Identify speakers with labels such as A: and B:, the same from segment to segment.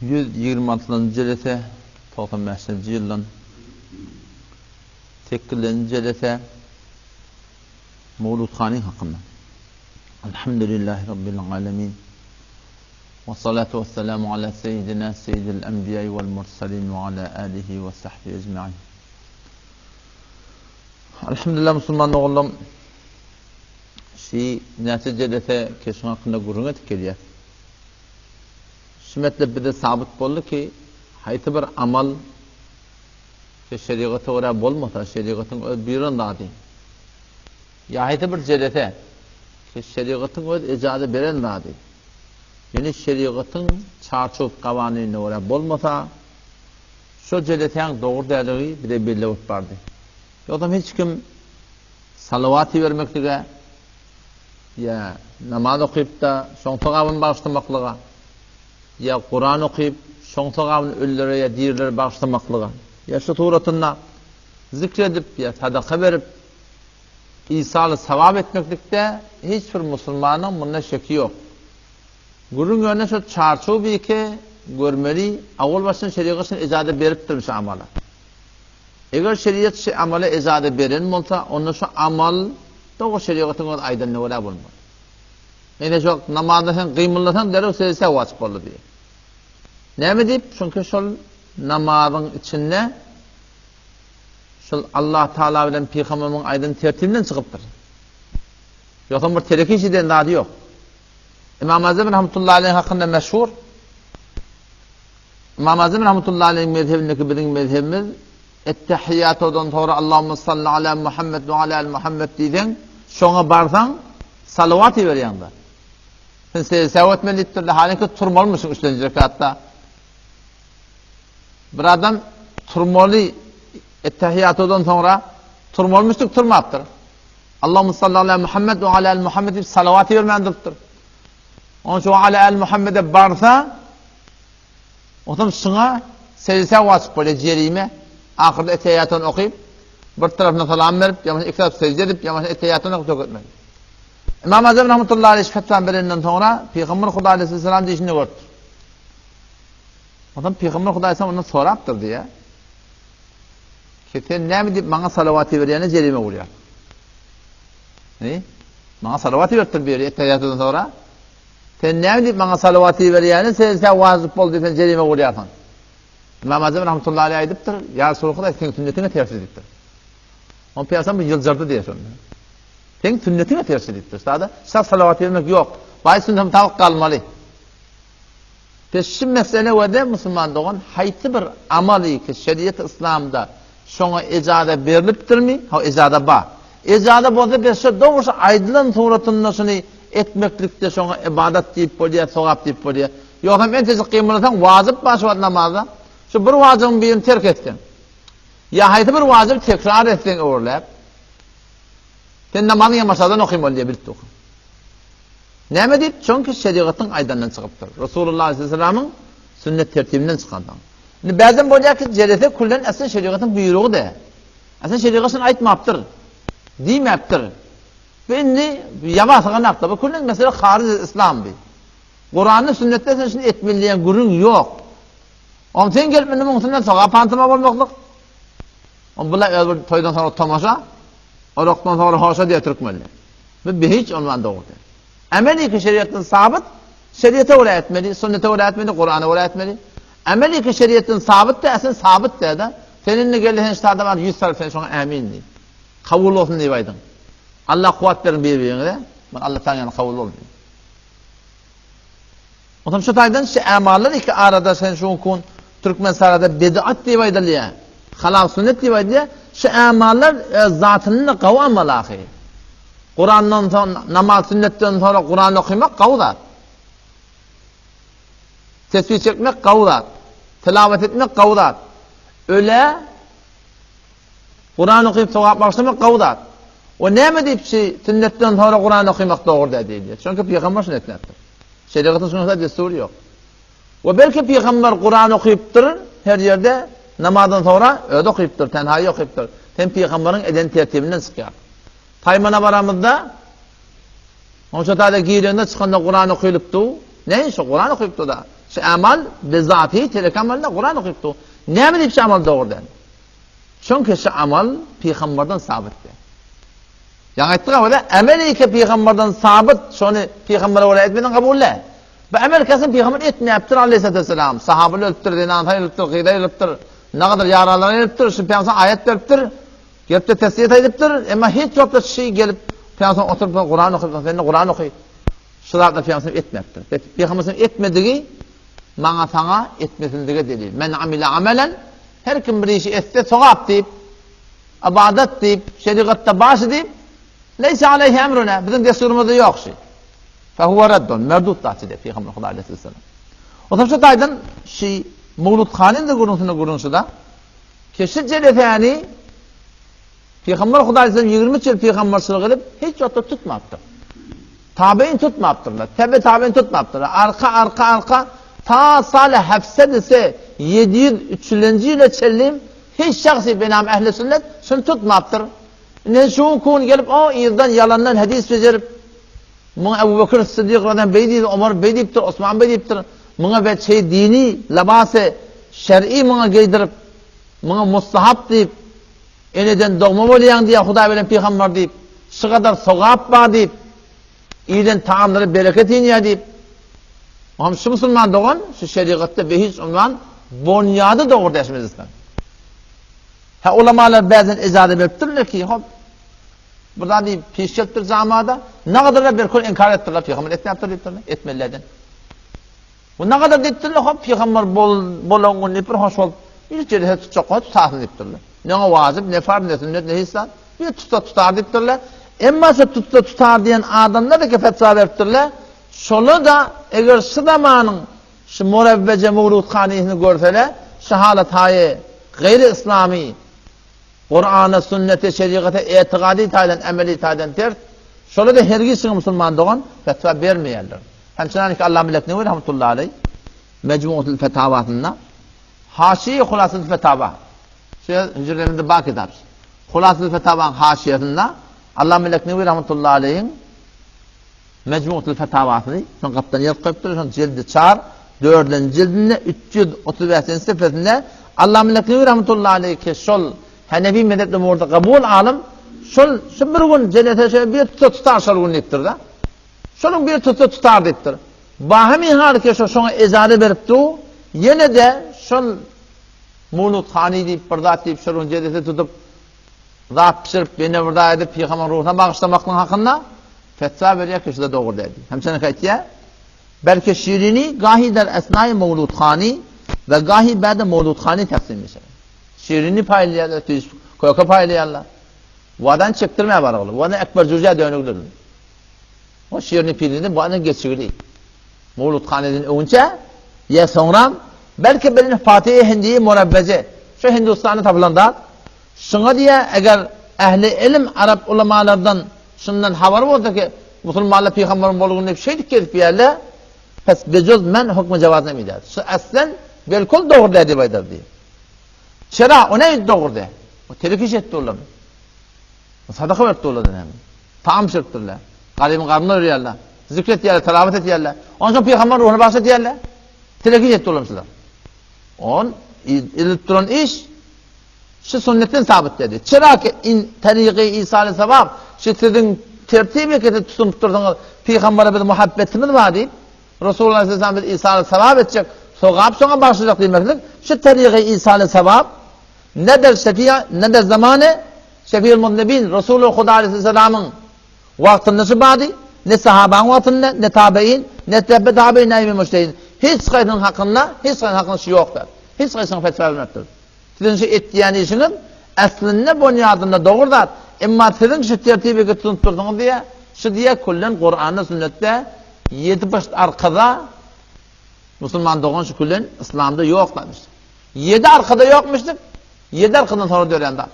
A: 126-njy ýylda 95-nji ýyldan 8-nji ýylda Mawlud Khanyň hakynda. Alhamdulillahi rabbil alamin. Ve salatu vesselamu ala seyyidina seyyidil enbiya vel mursalin ve ala alihi ve sahbihi ecmaîn. Alhamdulillah Müslüman oğlum. Näçe keşin hakynda gurrun etkelýär. Şümetle bir de sabit boldy ki haýty bir amal şeriata göre bolmasa şeriatyň öz birindädi. Ya haýty bir jelete şeriatyň öz ejady berendädi. Yani şeriatyň çarçok gawanyna göre bolmasa şu jeleteň dogry däligi bir de belli bardy. Ýa-da hiç kim salawat bermekdige ya namaz okyp da şoň tagawyn başlamaklyga ya Kur'an okuyup şoňtagawyn öllere ya diýerlere bagşlamaklyga ya şu turatynda zikredip ya sadaka berip İsa'ly sawab etmeklikde hiç bir musulmanyň bunda şeki ýok. Gurrun ýöne şu çarçow bike görmeli awal başdan şeriatyň ejady beripdir şu amala. Eger şeriat şu amala ejady beren bolsa onda şu amal da o şeriatyň aýdanyna göre bolmaz. Ene şu namazda sen gymyllasan derek sese wajyp boldy diýer. Näme diýip? Çünki şol namazyň içinde şol Allah Taala bilen Peýgamberiň aýdyn tertibinden çykypdyr. Ýa-da bir terekişiden dady ýok. İmam Azam rahmetullahi aleyh hakynda meşhur. İmam Azam rahmetullahi aleyh mezhebindeki birin mezhebimiz ettehiyyatudan sonra Allahumme salli ala Muhammed ve ala Muhammed diýden şoňa barsaň salavat berýäňdir. Sen sevap melittirdi haliki turmalmyşyň 3-nji rekatda. Bir adam turmaly ettehiyyatudan sonra turmalmyşdyk turmapdyr. Allahumme salli ala Muhammed ve ala Muhammed diýip salavat bermändirdir. Onu şu ala Muhammed'e barsa otam şuna secde wasyp bolýar jerime ahyrda ettehiyyatını okyp bir tarafına salam berip ýa-da iki taraf secde edip ýa-da ettehiyyatını okyp etmek. İmam Azam rahmetullahi aleyh fetwa berenden sonra Peýgamber Huda aleyhisselam diýişini gördi. Adam Peýgamber Huda aleyhisselam ondan sorapdyr diýe. Sen näme diýip maňa salawat berýäne jerime bolýar. Ne? Maňa salawat berdir bir ettehiyyatdan sonra. Sen näme diýip maňa salawat berýäne sen wazyp boldy sen jerime bolýarsyň. İmam Azam rahmetullahi aleyh aýdypdyr, ýa Rasulullah sen sünnetine täsir edipdir. On Peýgamber bu ýyljardy diýer şonu. Sen sünnetine täsir edipdir. Sada şah salawat bermek ýok. Baý sünnet tawak kalmaly. Şu mesele wede musulman dogan haýty bir amaly ki şeriat İslamda şoňa ejada berilipdirmi? Ha ejada ba. Ejada bolsa beşe dogry aýdylan suratynda şunu etmeklikde şoňa ibadat diýip bolýar, sowap diýip bolýar. Ýa-da men tez gymylasaň wazyp başlat namazda. Şu bir wazybyň birini terk etken. Ya haýty bir wazyp tekrar etsen öwrläp. Sen namazy ýamaşadan okuyman diye bilip oku. Näme diýip? Çünki şeriatyň aýdandan çykypdyr. Rasulullah sallallahu aleyhi ve sellem'in sünnet tertibinden çykandan. Indi bäzen bolýar ki jelese kullan asl şeriatyň buýrugy da. Asl şeriatyň aýtmapdyr. Diýmepdir. Indi ýamaşagan hakda bu kullan mesele hariz İslam bi. Kur'an'ın sünnette sen şunu etmeliyen gurun yok. On sen gelip benim sünnet soğa pantıma bolmaklyk. On bula toydan sonra tamaşa, oroktan sonra hoşa diye türkmeli. Bu hiç olman doğru. Ameli ki şeriatın sabit, şeriate öyle etmeli, sünnete öyle etmeli, Kur'an'a öyle etmeli. Ameli ki şeriatın sabit de aslında sabit de da. Seninle geldiğin şartda var 100 saat sen şuna emin değil. Kabul olsun diye baydın. Allah kuvvet verin birbirine. Allah'tan yana kabul ol. Otam şu taýdan şu amallar iki arada sen şu kun Türkmen sarada bid'at diýip aýdylýar. Halal sünnet diýip aýdylýar. Şu amallar zatyny gawamaly ahy. Kur'andan sonra namaz sünnetten sonra Kur'an okumak gawdat. Tesbih çekmek gawdat. Tilawet etmek gawdat. Öle Kur'an okuyup sowap başlamak gawdat. O näme diýip sünnetten sonra Kur'an okumak dogry diýilýär. Çünki Peýgamber şunu etmekdir. Şeriatın sünnetinde destur yok. Ve belki Peygamber Kur'an okuyuptur, her yerde namazdan sonra öde okuyuptur, tenhayi okuyuptur. Sen Peygamberin eden tertibinden çıkıyor. Taymana baramızda, o çatada giyirinde çıkanda Kur'an okuyuluptu. Ne iş o? Kur'an okuyuptu da. Şu amal bizatihi terek amalda Kur'an okuyuptu. Ne mi deyip şu amal doğrudan? Çünkü şu amal peygamberden sabitti. Yani ettik ama da ameli ki peygamberden sabit, şunu peygambere öyle etmeden kabulle. Bu amel kesin peygamber etmeyiptir aleyhissalatu vesselam. Sahabeler öptür, dinantay öptür, gıday öptür. Ne kadar yaralar öptür, şu peygamber ayet öptür. Gelip de tesiyet ediptir. Ama hiç yokta şey gelip peygamber oturup Kur'an okuyup, ben Kur'an okuyup. Şular da peygamber etmeyiptir. Peygamber etmediği bana sana etmesindiği delil. Men amile amelen her kim bir işi etse sevap deyip, ibadet deyip, şeriatta başı deyip, leyse aleyhi emruna, bizim desturumuzda yok şey. Fehuve reddun, merdut tahside Peygamber aleyhisselam. O zaman şu daydan şey Mevludhane'nin de kurunsu da keşi celetani Peygamber aleyhisselam 20 yıl peygamberçilik edip hiç yokta tutmaptır. Tabi'in tutmaptırlar. Tabi'in tutmaptırlar. Arka ta Salih Hafsedisi 703. ile çellim hiç şahsi benam ehli sünnet şunu tutmaptır. Ne şu kun gelip o İr'dan yalandan hadis becerip Muna Ebu Bekir Sıddık'dan beydiydi, Ömer beydiyiptir, Osman beydiyiptir. Muna ve şey dini, labası, şer'i muna giydirip, muna mustahap deyip, eneden doğma olayan diye Huda veren peygamber deyip, şu kadar sogap var deyip, iyiden taamları bereket iniyor deyip, şu Müslüman doğan, şu şeriatta behiç unvan, bunyadı doğurdu yaşamızdan. Ha ulamalar bazen icazet veriptirler ki, hop, burada deyip peşkettir zamada, ne kadar bir kul inkar ettirler, peygamber etmeyiptirler, etmelilerden. Bu ne kadar deyiptirler, hop, peygamber bolongun nipir hoş ol, bir cerhe tutacak koy, tutasın deyiptirler. Ne vazip, ne farb, ne sünnet, ne hissan, bir tutar deyiptirler. Emma şu tutar diyen adamlar da ki fetva veriptirler, şolu da, eğer şu zamanın, şu Murevvece Mevludhane'ni görseler, şu halat haye, gayri İslami, Kur'an'a, sünnete, şeriate, etikadi taydan, emeli taydan ters. Şöyle de hergisin Müslüman doğan fetva vermeyerler. Hemçinin ki Allah milletine ve rahmetullahi aleyh Mecmu'tul Fetavatında Haşiye Hulası'l Fetava. Hücrelerinde bak ederiz. Hulası'l Fetava'nın haşiyetinde Allah milletine ve rahmetullahi aleyhin Mecmu'tul Fetavatını son kaptan yer koyuptur. Son cildi çağır. 4. cildinde 335. sefesinde Allah milletine ve rahmetullahi aleyh ki şol Hanefi mezhepte orada kabul alım şu bir gün cennete şöyle bir tutar şol gün deyiptir da. Şolun bir tutar deyiptir. Bahami halke şoňa ejazet beripdi. Yine de şol Mevludhane deyip birdat deyip şolun cennete tutup zat pişirip beni burada edip peygamber ruhuna bağışlamakның hakkında fetva berýär ki şuda dogry dedi. Hemçine kaýtýar belki Şirini gahi der esnai Mevludhane ve gahi ba'da Mevludhane taksim etmişler. Şirini paylayanlar, koyaka paylayanlar. Vadan çektirmeye var oğlum. Vadan ekber cüzya dönüldür. O şirini pilini vadan geçirdi. Mevludhane'nin önce ya sonra belki benim Fatih-i Hindi'yi murabbece. Şu Hindistan'ı tabulanda. Şuna diye eğer ehli ilim Arap ulamalardan şundan haber oldu ki Müslümanlar peygamberin bolğunu şey dikip yerle pes becöz men hukmu cevazına midar. Şu aslen belkul doğru dedi baydır diye. Şera o ne doğru de? O telekiş etti oğlum. O sadaka verdi oğlum hemen. Tam şirktirler. Garimin karnına örüyorlar. Zikret yerler, telavet et yerler. Onun için peygamber ruhunu bahset yerler. Telekiş etti oğlum sizler. On ilip duran iş şu sünnetin sabit dedi. Şera ki tariqi İsa'lı sevap şu sizin tertib eketi tutunup durduğunuz peygambere bir muhabbetiniz var deyip Resulullah Aleyhisselam bir İsa'lı sevap edecek. Sonra başlayacak demektir. Şu tariqi İsa'lı sevap ne der şefiya, ne der zamanı Şefi'ül Mudnebin, Resulullah Huda Aleyhisselam'ın vaktinde şu badi, ne sahabanın vaktinde, ne tabi'in, ne tebbe tabi'in, ne müştehin. Hiç kaydının hakkında şey yoktur. Hiç kaydının fetva vermektir. Sizin şu ettiğin işinin aslında bunyadında doğrudur. Ama sizin şu tertibi tutup durduğunuz diye, şu diye kullen Kur'an'da, sünnette, 7 baş arkada Müslüman doğan şu kullen İslam'da yok demiştir. 7 arkada yokmuştur. 7 arkadan sonra öğrendik.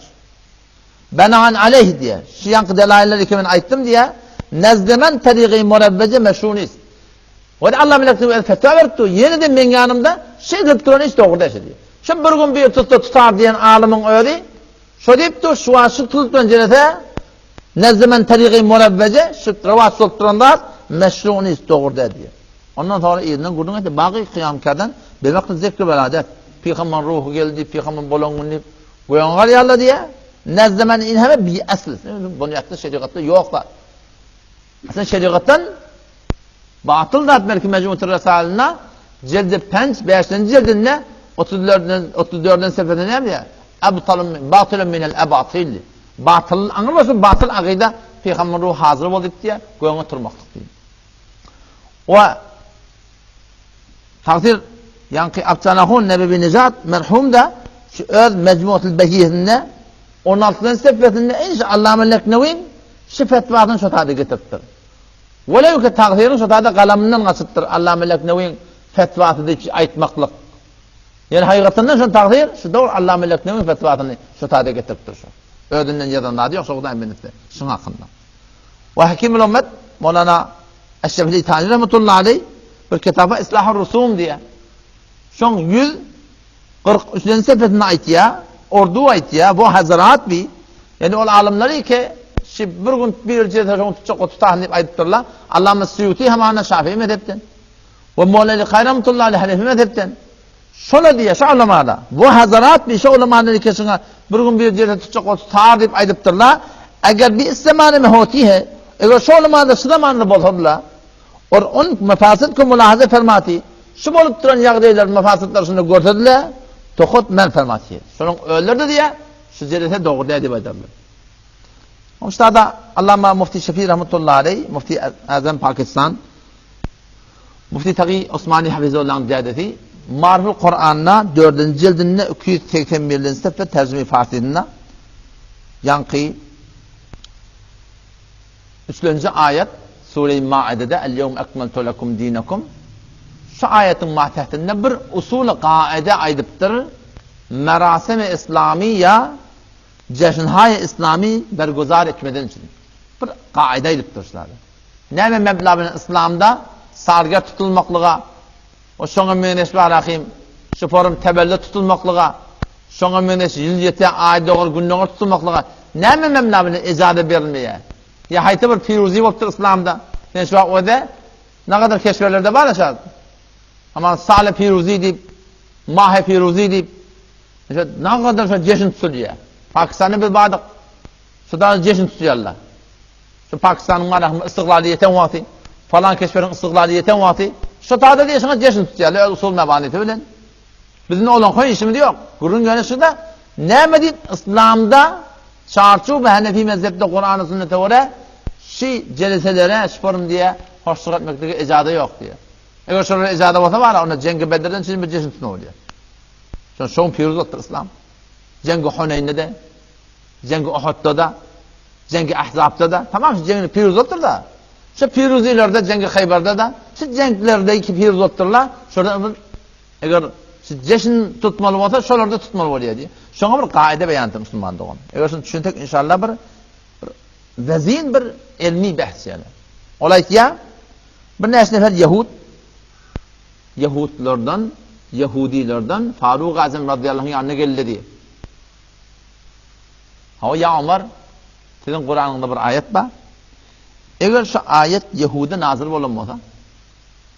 A: Benaen aleyh diye, şu yankı delailleri kimin ayttım diye, nezdemen tariqi murabbece meşrunis. O da Allah milletine fetva verdi. Yeniden ben yanımda şey deyip duran iş doğru deşi diye. Şu bir gün bir tutar diyen alimin öyle, şu deyip de şu an şu tutulan cennete, nezdemen tariqi murabbece, şu revat sokturanlar meşrunis doğru dedi diye. Ondan sonra elinden gurdun etti. Baqi kıyamkadan bir vakit zikr beladet. Peygamber ruhu geldi, peygamber bolongunni goyangar yalla diye. Nezdemen inheme bir asl. Bunu yaptı şeriatta yoklar. Aslında şeriattan batıl da belki Mecmu-ül Risalena cildi 5 cildinde 34'den seferde ne ya? Batılun minel ebatil. Batıl anlamıyorsun batıl akide peygamber ruhu hazır oldu diye goyana turmaklık değil. Ve takdir Yankı Abcanahun Nebevi Necat merhum da şu öz Mecmu-ül Behiyye'sinde 16'dan seferde inşallah Leknevi şu fetvadan şu tadı getirtir. Velev ki takdirin şu tadı kaleminden kasıttır Allah Leknevi'nin fetvası diye aytmaklık. Yani hakikatinden şu takdir şu doğru Allah Leknevi'nin fetvasını şu tadı getirtir şu. Ödünden yazanlar yok soğudan benimle. Şunun hakkında. Ve Hakim-ül Ümmet Mevlana Eşrefili Tanrı Rahmetullahi Aleyh bir kitaba İslah-ı Rusum diye. Şun 143. sefetine ait ya, ordu ait ya, bu hazarat bir. Yani o alimleri ki bir gün bir cihazı çok tutanıp ayıptırlar. Allame Suyuti hemen Şafii mezhepten. Ve Mevlana Rahmetullahi Aleyh Hanefi mezhepten. Şöyle diye şu ulemada bu hazarat bir şu ulemanın kesine bir gün bir cihazı çok tutanıp ayıptırlar. Eğer bir istemane mehoti है eğer şu ulemada sıdamanı bolsadılar और उन मफासद को मुलाहज़ा फरमाती şu bolup duran yağdaylar mafasatlarını gördüler tohut men fermatiye şunun öldürdü diye şu zerrete doğru diye ederler. Ustada Allama Mufti Şafii rahmetullahi aleyh Mufti Azam Pakistan Mufti Taqi Osmani Hafizullah'ın ziyadeti Marful Kur'an'na 4. cildinde 281. sayfa tercüme Farsı'nda yankı 3. ayet Sure-i Maide'de El-yevm ekmeltu lekum dinakum şu ayetin mahtetinde bir usul-i kaide aydıptır. Merasim-i İslamiye ceşnhay-i İslami berguzar etmeden için. Bir kaide aydıptır. Ne meblağının İslam'da sarga tutulmaklığa o şoňa menes barahim şu forum tebelle tutulmaklığa şoňa menes yılyete ayda or günler tutulmaklığa ne meblağının icazı verilmeye. Ya hayta bir firuzi bolup İslam'da. Yani şu o da ne kadar keşfelerde var aşağı. Ama Salih Firuzi deyip, Mahe Firuzi deyip, işte ne kadar şu ceşin tutuyor. Pakistan'ı bir bağdık. Şu da ceşin tutuyorlar. Şu Pakistan'ın var istiklaliyeten vakti, falan keşferin istiklaliyeten vakti. Şu tadı diye sana ceşin tutuyorlar. Öyle usul mebaniyeti öyle. Bizim olan koyun işimiz yok. Kurun yönesi de ne mi deyip İslam'da çarçu ve Hanefi mezhepte Kur'an-ı sünnete göre celiselere sporum diye hoşluk etmekteki icazı yok diye. Eğer şöyle icazı olsa var ona Cengi Bedir'den şimdi bir cesim ne oluyor? Şu son piruzottur İslam. Cengi Huneyn'de de, Cengi Uhud'da da, Cengi Ahzab'da da, tamam Cengi piruzottur da. Şu piruzilerde, Cengi Hayber'de de, şu Cengilerdeki piruzotturlar. Şurada eğer cesim tutmalı olsa şuralarda tutmalı oluyor diye. Şuna bir kaide beyanıdır Müslüman doğum. Eğer şunu düşünsek inşallah bir vezin bir ilmi bahs yani. Olaysa bir nefer Yahudilerden Faruk Azam radıyallahu anh yanına geldi diye. Ha ya Ömer sizin Kur'an'da bir ayet var. Eğer şu ayet Yahuda nazil olunmasa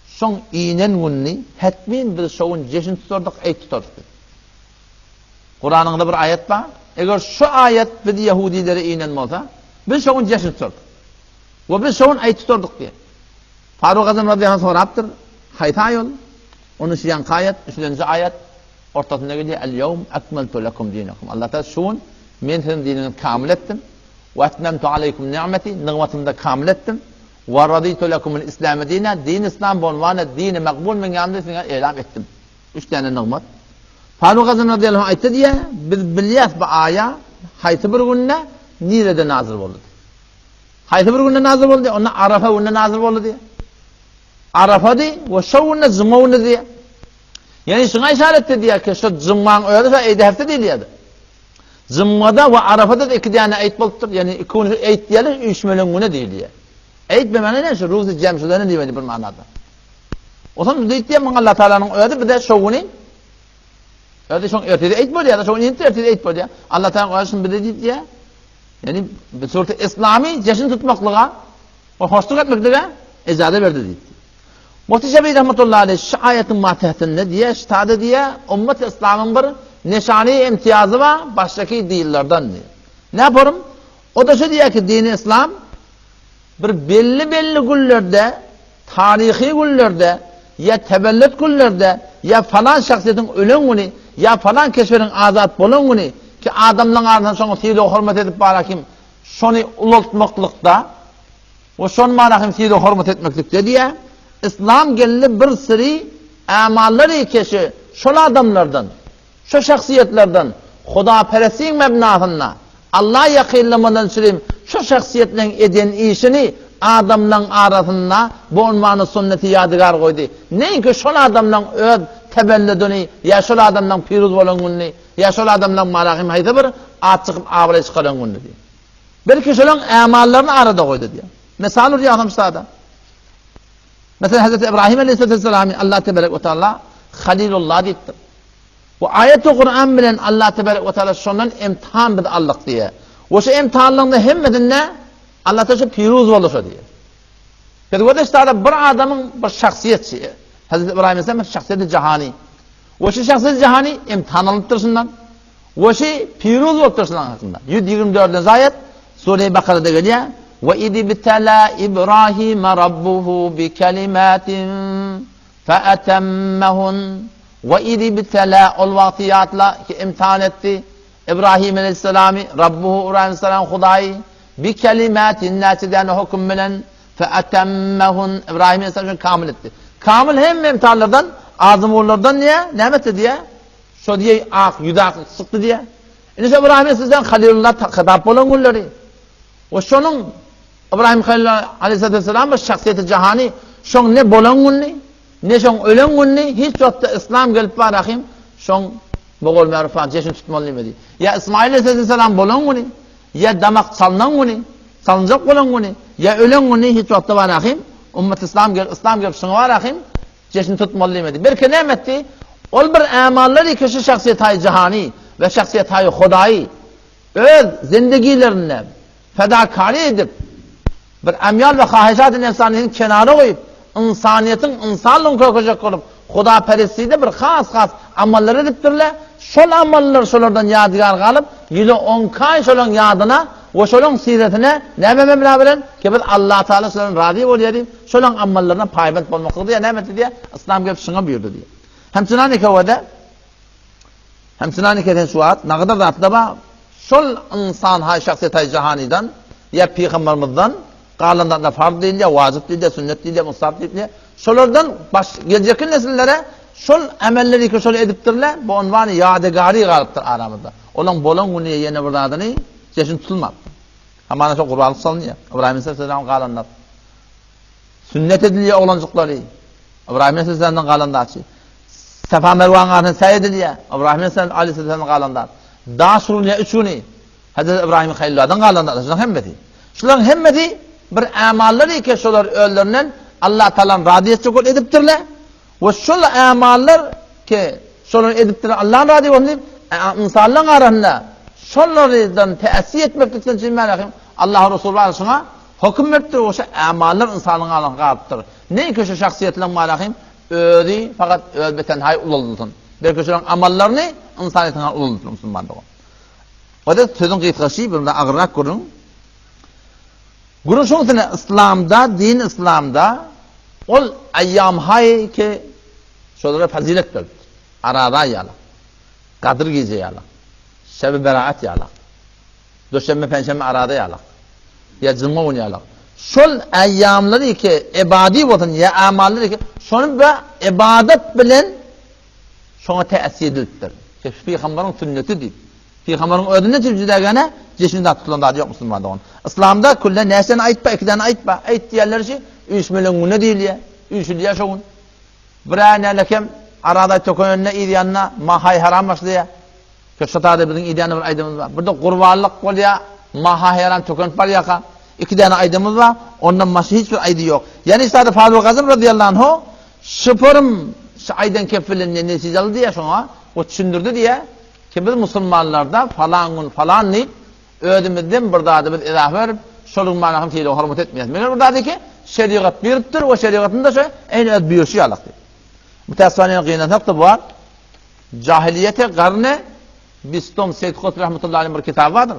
A: son inen günni hatmin bir şovun ceşin tuturduk ayet tuturduk. Kur'an'da bir ayet var. Eğer şu ayet bir Yahudilere inen olsa biz şovun ceşin tuturduk. Ve biz şovun ayet tuturduk diye. Faruk Azam radıyallahu anh soraptır. Hayta yol. Onun için ayet, 3. ayet ortasında geliyor. El-yevm ekmeltu lekum dinakum. Allah Teala şun men sizin dininizi kamil ettim. Ve etmemtu aleykum ni'meti. Nimetimde de kamil ettim. Ve raditu lekumul İslam dine. Din İslam bonvanı dini makbul min yanında size ilan ettim. 3 tane nimet. Faruk Azam radıyallahu anh ayette diye biz biliyaz bu aya haytı bir günne nerede nazil oldu? Haytı bir günne nazil oldu. Ona Arafa günne nazil oldu diye. Arafa di ve şovunna zımavunna diye. Yani şuna işaret ediyor ki şu zımman öyle de eyde hafta değil ya da. Zımmada ve Arafa'da da 2 tane ayet buluttur. Yani 2 ayet diyelim 3 milyon güne değil diye. Ayet bir mana ne? Şu ruzi cemşularını diye bir manada. O zaman deyit diye Allah Teala'nın öyle bir de şovunu öyle şov ertede ayet böyle ya da şovunu ertede ayet böyle ya. Allah Teala karşısında bir de deyit diye. Yani bir sureti İslami ceşin tutmaklığa ve hoşluk etmekliğe icazı verdi deyit. Mufti Şafii rahmetullahi aleyh şu ayetin matehinde diye ştada diye ümmet İslam'ın bir nişani imtiyazı var baştaki değillerden diye. Ne yaparım? O da şu diye ki dini İslam bir belli günlerde, tarihi günlerde ya tevellüt günlerde ya falan şahsiyetin ölüm günü ya falan keşferin azat bolun günü ki adamların ardından sonra fiili hürmet edip barakim şonu ulutmaklıkta o şon marakim fiili hürmet etmeklikte diye İslam gelli bir sürü amalları keşi şol adamlardan şu şahsiyetlerden Hudaperestliğin mebnasına Allah yakınlamadan süreyim şu şahsiyetlerin eden işini adamların arasında bu unvanı sünneti yadigar koydu. Neyin ki şol adamların öz tebellüdünü ya şol adamların piruz olan gününü ya şol adamların marakim haydi bir at çıkıp avre çıkaran gününü diye. Belki şolun amallarını arada koydu diye. Mesela olur ya adamstada. Mesela Hazreti İbrahim Aleyhisselam'ı Allah Tebarek ve Teala Halilullah deyiptir. Bu ayet-i Kur'an bilen Allah Tebarek ve Teala şondan imtihan bir Allah diye. O şu imtihanlarında hemmedin ne? Allah Teala şu piruz oluşu diye. Peki o da işte bir adamın bir şahsiyeti. Hazreti İbrahim Aleyhisselam şahsiyeti cihani. O şu şahsiyeti cihani imtihan alıptırsından. O şu piruz oluptırsından hakkında. 124. ayet Sure-i Bakara'da geliyor. وَاِذِ بِتَلَى إِبْرَاهِيمَ رَبُّهُ بِكَلِمَاتٍ فَأَتَمَّهُنْ وَاِذِ بِتَلَى ol vakiyatla ki imtihan etti İbrahim Aleyhisselam'ı Rabbuhu İbrahim Aleyhisselam Hudayı bi kelimatin nasiden hüküm bilen fe'atemmehun İbrahim Aleyhisselam kamil etti. Kamil hem imtihanlardan azım oğullardan niye? Nimet diye. Şu diye yudak sıktı diye. İşte İbrahim Aleyhisselam Halilullah hitap olan günleri. O şunun İbrahim Aleyhisselam şahsiyeti cihani şun ne bolan günni ne şun ölen günni hiç vakitte İslam gelip var rahim şun boğul merufat ceşin tutmalı demedi. Ya İsmail Aleyhisselam bolan günni ya damak salınan günni salınacak bolan günni ya ölen günni hiç vakitte var rahim ümmet İslam gelip şuna var rahim ceşin tutmalı demedi. Bir ne etti? Ol bir amalları kişi şahsiyeti cihani ve şahsiyeti Hudayı öz zindegilerine fedakari edip bir emyal ve hahişat-ı nefsaniyetin kenara koyup insaniyetin insanlığını korkacak olup Hudaperestliğinde bir has amalları ediptirler. Şol amallar şolardan yadigar kalıp yılı 10 kay şolun yadına ve şolun siretine ne mememle bilen ki biz Allah Teala şolun razı oluyor diye şolun amallarına paybet olmaktadır diye ne diye İslam gelip şuna buyurdu diye. Hemçinin nikavada hemçinin nikavada şu at ne kadar da atlaba şol insan hay şahsiyet cihaniden ya peygamberimizden kalandan da farz değil ya vacip değil ya sünnet değil ya mustahap değil ya şolardan gelecek nesillere şol amelleri ki şol ediptirler bu unvanı yadegari kalıptır aramızda. Olan bolan günüye yeni buradadını çeşin tutulmaz. Ama çok kurbanlık salınıyor. İbrahim Aleyhisselam kalanlar. Sünnet ediliyor olancıkları. İbrahim Aleyhisselam'dan kalanlar. Sefa Mervan ağrını seyrediliyor. İbrahim Aleyhisselam'dan kalanlar. Daha surulya üçünü Hazreti İbrahim Halilullah'dan kalanlar. Şunun hemmeti. Şunun hemmeti bir amalları ki şolar öllerinden Allah Teala'nın radiyetçi kol ediptirler. Ve şol amallar ki şolar ediptirler Allah'ın radiyetçi kol edip insanlığın arasında şollardan teessir etmekten cimri Allah Resulü Aleyhisselam'a hüküm ettir. O amallar insanlığın arasında kalıptır. Ne ki şu şahsiyetlerin malakim ödü fakat ölbeten hay ululutun. Belki şoların amallarını insaniyetin ululutun Müslümanlığı. O da sözün kıyıtkaşı bir de ağırrak kurun. Bunun şunun İslam'da, din İslam'da ol ayyam hay ki şolara fazilet verdi. Arada yala. Kadir gece yala. Şebi beraat yala. Döşembe penşembe arada yala. Ya cılma onu yala. Şol ayyamları ki ibadi olsun ya amalları ki şunun ve ibadet bilen şuna teessir ediliptir. Peygamberin sünneti değil. Peygamberin ödünü tücüdegene ceşinde tutulanlar yok Müslüman'da onun. İslam'da kulle nesene aytba, ikiden aytba. Ayt diyenler şey 3 milyon güne değil ya. 3 yıl yaşayın. Buraya lekem arada tokun önüne idiyanına mahay haram başlı ya. Köşatada bizim idiyanı bir aydımız var. Burada kurbanlık kol ya mahay haram tokun var yaka. 2 tane aydımız var. Ondan başka hiçbir aydı yok. Yani işte Faruk Azam radıyallahu anh şıpırım şu aydan kefilini netice aldı ya şuna. O düşündürdü diye ki biz Müslümanlarda falan gün falan neyip ödümüzden burada biz izah verip şolun manahım fiili hürmet etmeýär. Meger buradaki şeriat beripdir, o şeriatynda şo eýne öz büýüşi ýalakdy. Mutasawwirine gynansak da bar. Cahiliyete garny Bistom Seyyid Kutb rahmetullahi aleyh bir kitabı vardır.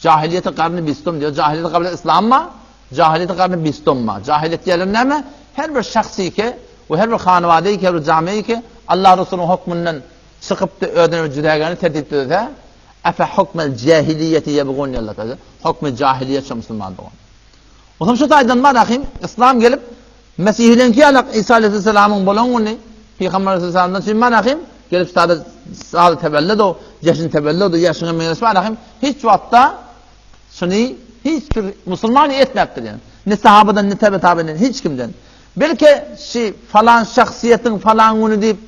A: Cahiliyete garny Bistom diyor. Cahiliyete kabul İslam mı? Cahiliyete garny Bistom mu? Cahiliyet diýelim näme? Her bir şahsy ki we her bir hanawady ki, her bir jamy ki Allah Resulüniň hukmundan çykypdy ödünüp jüdägäni terdip ede. Afa hukmel cahiliyeti yebgun yallata. Hukm cahiliyet şu musulmandyk. Oňa şu taýdan barahim İslam gelip Mesihlenki alaq İsa aleyhisselamyň bolanyny Peygamber sallallahu aleyhi ve sellem gelip sağda tebelled o, yaşın tebelled o, yaşına menes barahim hiç wagtda şunu hiç bir musulman etmepdir yani. Ne sahabadan ne tabi'in hiç kimden. Belki falan şahsiyetin falan onu deyip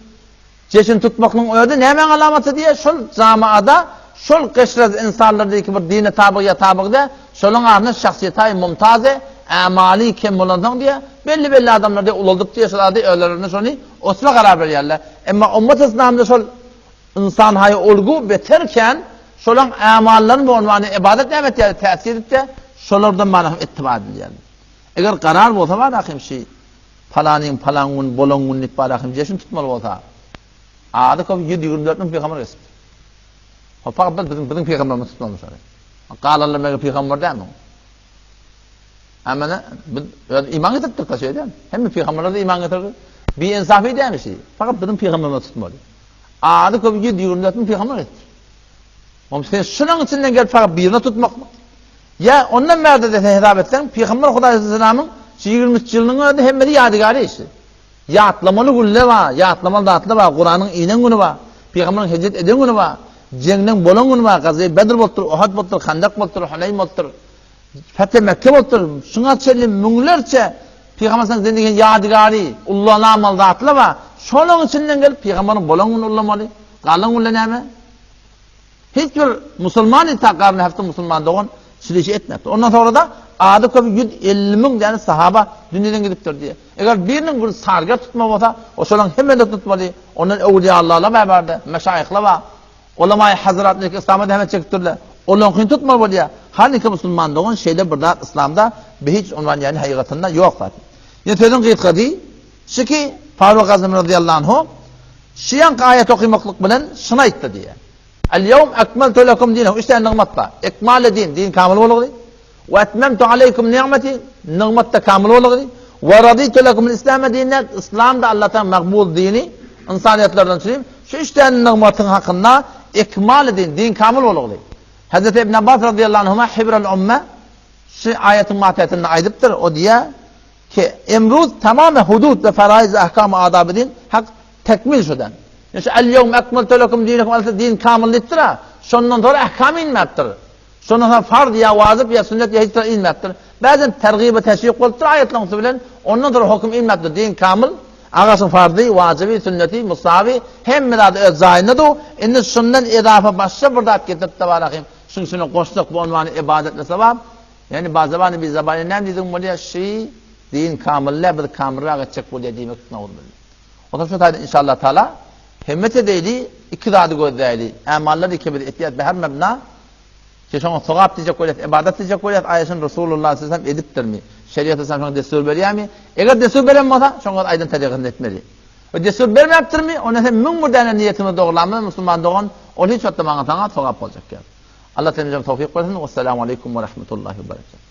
A: jeşin tutmakyň öýde näme alamaty diye şol jamaada şol qeşrez insanlardaki bir dine tabiga şolun arna şahsiyetay mumtaze amali kim bolandan diye belli adamlarda ulaldık diye şolady öýlerini şonu osla garar berýärler. Emma ummat İslamda şol insan hay olgu beterken şolan amallaryň bolmany ibadet nämet ýa täsir etdi şolardan mana ittiba edilýär. Eger garar bolsa bar akim falanın bolangyň ip barakim jeşin tutmaly bolsa adı köp 724 bin peygamber resmi. Fakat bizim peygamberimiz tutmamış öyle. Qalanlar mega peygamber değil mi? Ama iman getirdik da şeyden. Hem peygamberler de iman getirdi. Bir insafi değil mi şey? Fakat bizim peygamberimiz tutmadı. Adı köp 724 bin peygamber etti. Ama sen şunun içinden gelip fakat birini tutmak mı? Ya ondan merde de hitap etsen peygamber Huda Aleyhisselam'ın 20 yılının öde hem de yadigarı işte. Ya atlamalı gülle var, ya atlamalı dağıtlı var, Kur'an'ın inen günü var, Peygamber'in hicret eden günü var, Cengden bolan günü var, Gazze-i Bedir boltur, Uhud boltur, Handak boltur, Hunayn boltur, Fetih Mekke boltur, şuna çelli münglerçe Peygamber'in zendegen yadigarı, Ullah'ın amal dağıtlı var, şolun içinden gelip Peygamber'in bolan günü ullamalı, qalan günü näme? Hiçbir Musulman itakarını hafta Musulman doğan silişi etmektir. Ondan sonra da adı köp 150 bin yani sahaba dünyadan gidipdir diye. Eğer birinin bir sarga tutma olsa, o şolan hemen de tutmalı. Onun evliya Allah'la beraberdi, meşayihla var. Ulema-i Hazretleri İslam'da hemen çektirdiler. Onun için tutmalı diye. Halbuki Müslüman doğan şeyde burada İslam'da bir hiç ondan yani hakikatinde yok zaten. Yine tezin kıyıtkadi, şu ki Faruk Azim radıyallahu anhu, şiyan ayet okumaklık bilen şuna itti diye. El-yevm ekmeltu lekum dinakum. İşte nigmatda. Ekmal din kamil bolugdy. Ve etmemtu aleykum ni'meti, nigmatda kamil bolugdy. Ve raditu lekum al-islam dinan. İslamda Allah'tan makbul dini, insaniyetlerden çyryp, şu işte nigmatyň hakynda ekmal din kamil bolugdy. Hazreti İbn Abbas radıyallahu anhuma hibrul umme şu ayetin matiyetini aydıptır. O diye ki emruz tamamen hudud ve faraiz ahkam-ı adab din hak tekmil şudan. Yani el-yevm ekmeltu lekum dinakum din kamillettir ha. Şondan sonra ahkam inmeptir. Şondan sonra farz ya vacip ya sünnet ya hiç inmeptir. Bazen tergib ve teşvik bolupdur ayetlerin bilen. Ondan sonra hukm inmeptir. Din kamil. Ağasın fardı, vacibi, sünneti, musavi hemme de öz zaynadı. Indi şundan edafa başça burada getirip de barakim. Şunu koştuk bu onvanı ibadetle sebab. Yani bazı zamanı bir zamanı nem dedim buraya din kamille bir kamilra geçecek buraya demek ne olur. O da şu tayda inşallah Teala himmet edeyli, iktidadı gözleyli. Amallar ikibir etiyat be her mebna ki şuna sogab diyecek olayat, ibadet diyecek olayat ayetin Resulullah sallallahu aleyhi ve sellem ediptir mi? Şeriat-ı İslam destur veriyor mi? Eğer destur veremezse şuna aydın tecrübe etmeli. O destur vermeyaptır mı? Ona sen mümkün niyetini doğrulanma Müslüman doğan o hiç vatta bana sogab olacak yani. Allah temizlem tevfik versin. Vesselamu aleyküm ve rahmetullahi ve berekatuhu.